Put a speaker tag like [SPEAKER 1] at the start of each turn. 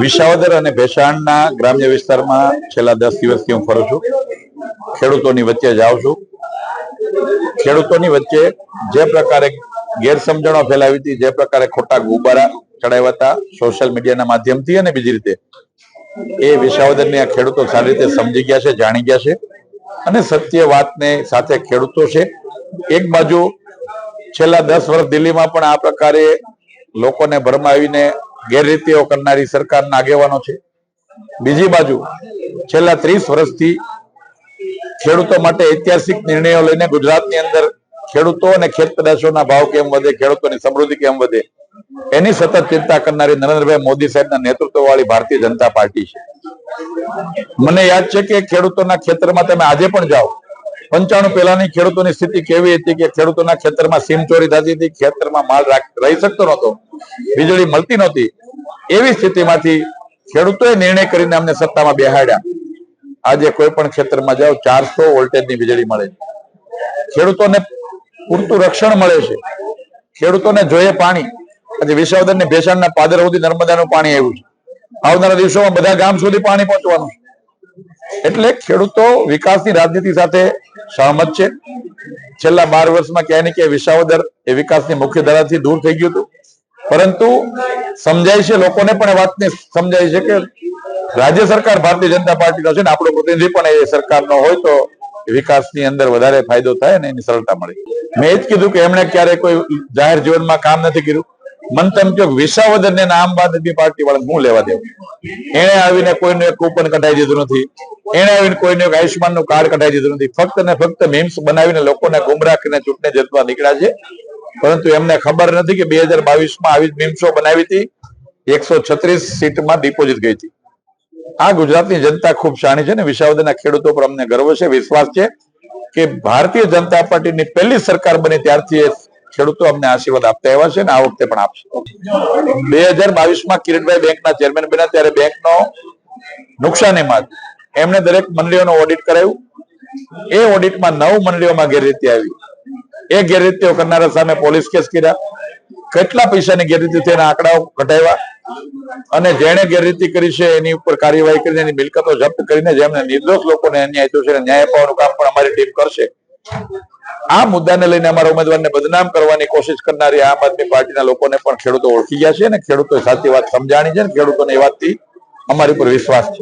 [SPEAKER 1] વિસાવદર અને ભેસાણના ગ્રામ્ય વિસ્તારમાં છેલ્લા 10 દિવસથી હું ફરું છું. ખેડૂતોની વચ્ચે જાઉં છું. ખેડૂતોની વચ્ચે જે પ્રકારે ગેરસમજણો ફેલાવી હતી, જે પ્રકારે ખોટા ગુબારા ચડાવ્યા હતા સોશિયલ મીડિયાના માધ્યમથી અને બીજી રીતે, એ વિસાવદરની આ ખેડૂતો સારી રીતે સમજી ગયા છે, જાણી ગયા છે અને સત્ય વાતને સાથે ખેડૂતો છે. એક બાજુ છેલ્લા 10 વર્ષ દિલ્હીમાં પણ આ પ્રકારે લોકોને ભરમાવીને ગેરરીતિઓ કરનારી સરકારના આગેવાનો છે. બીજી બાજુ છેલ્લા 30 વર્ષથી ખેડૂતો માટે ઐતિહાસિક નિર્ણયો લઈને ગુજરાતની અંદર ખેડૂતો અને ખેત પેદાશોના ભાવ કેમ વધે, ખેડૂતોની સમૃદ્ધિ કેમ વધે, એની સતત ચિંતા કરનારી નરેન્દ્રભાઈ મોદી સાહેબના નેતૃત્વવાળી ભારતીય જનતા પાર્ટી છે. મને યાદ છે કે ખેડૂતોના ખેતરમાં તમે આજે પણ જાઓ, 95 પહેલાની ખેડૂતોની સ્થિતિ કેવી હતી કે ખેડૂતોના ખેતરમાં સીમ ચોરી થતી હતી, ખેતરમાં માલ રહી શકતો નહોતો, વીજળી મળતી નહોતી. એવી સ્થિતિમાંથી ખેડૂતોએ નિર્ણય કરીને અમને સત્તામાં બેહાડ્યા. આજે કોઈ પણ ખેતરમાં જાઓ 400 વોલ્ટેજની વીજળી મળે છે. ખેડૂતોને પૂરતું રક્ષણ મળે છે. ખેડૂતોને જોઈએ પાણી. આજે વિસાવદરની ભેસાણના પાદર સુધી નર્મદાનું પાણી આવ્યું છે. આવનારા દિવસોમાં બધા ગામ સુધી પાણી પહોંચવાનું છે. એટલે ખેડૂતો વિકાસની રાજનીતિ સાથે સહમત છે. છેલ્લા 12 વર્ષમાં ક્યાંય ને ક્યાંય વિસાવદર એ વિકાસની મુખ્ય ધારાથી દૂર થઈ ગયું હતું. પરંતુ સમજાય છે, લોકોને પણ એ વાતને સમજાય છે કે રાજ્ય સરકાર ભારતીય જનતા પાર્ટીનો છે ને આપણો પ્રતિનિધિ પણ એ સરકારનો હોય તો વિકાસની અંદર વધારે ફાયદો થાય ને એની સરળતા મળે. મેં એ જ કીધું કે એમણે ક્યારે કોઈ જાહેર જીવનમાં કામ નથી કર્યું. મન તેમ કે વિસાવદર ને આમ આદમી પાર્ટી વાળા હું લેવા દેવું. એને આવીને કોઈનું એક કૂપન કઢાઈ દીધું નથી. એને આવીને કોઈનું એક આયુષ્માનનું કાર્ડ કઢાઈ દીધું નથી. ફક્ત ને ફક્ત મીમ્સ બનાવીને લોકોને ગુમરાહ કરીને ચૂંટણી જીતવા નીકળ્યા છે. પરંતુ એમને ખબર નથી કે 2022માં આવી મીમ્સો બનાવી હતી, 136 સીટમાં ડિપોઝિટ ગઈ હતી. આ ગુજરાતની જનતા ખૂબ શાણી છે ને વિસાવદરના ખેડૂતો પર અમને ગર્વ છે, વિશ્વાસ છે કે ભારતીય જનતા પાર્ટીની પહેલી સરકાર બની ત્યારથી ખેડૂતો અમને આશીર્વાદ આપતા આવ્યા છે ને આ વખતે પણ આપશે. 2022માં કિરીટભાઈ બેંકના ચેરમેન બન્યા ત્યારે બેંકનો નુકસાનીમાં એમણે દરેક મંડળીઓનો ઓડિટ કરાવ્યું. એ ઓડિટમાં 9 મંડળીઓમાં ગેરરીતિ આવી. એ ગેરરીતિઓ કરનારા સામે પોલીસ કેસ કર્યા. કેટલા પૈસાની ગેરરીતિ તેના આંકડાઓ ઘટાડ્યા અને જેણે ગેરરીતિ કરી છે એની ઉપર કાર્યવાહી કરીને એની મિલકતો જપ્ત કરીને જેમને નિર્દોષ લોકોને અન્યાય થયો છે ન્યાય અપાવવાનું કામ પણ અમારી ટીમ કરશે. આ મુદ્દાને લઈને અમારા ઉમેદવારને બદનામ કરવાની કોશિશ કરનારી આમ આદમી પાર્ટીના લોકોને પણ ખેડૂતો ઓળખી ગયા છે અને ખેડૂતોએ સાચી વાત સમજાણી છે અને ખેડૂતોને એ વાતથી અમારી પર વિશ્વાસ છે.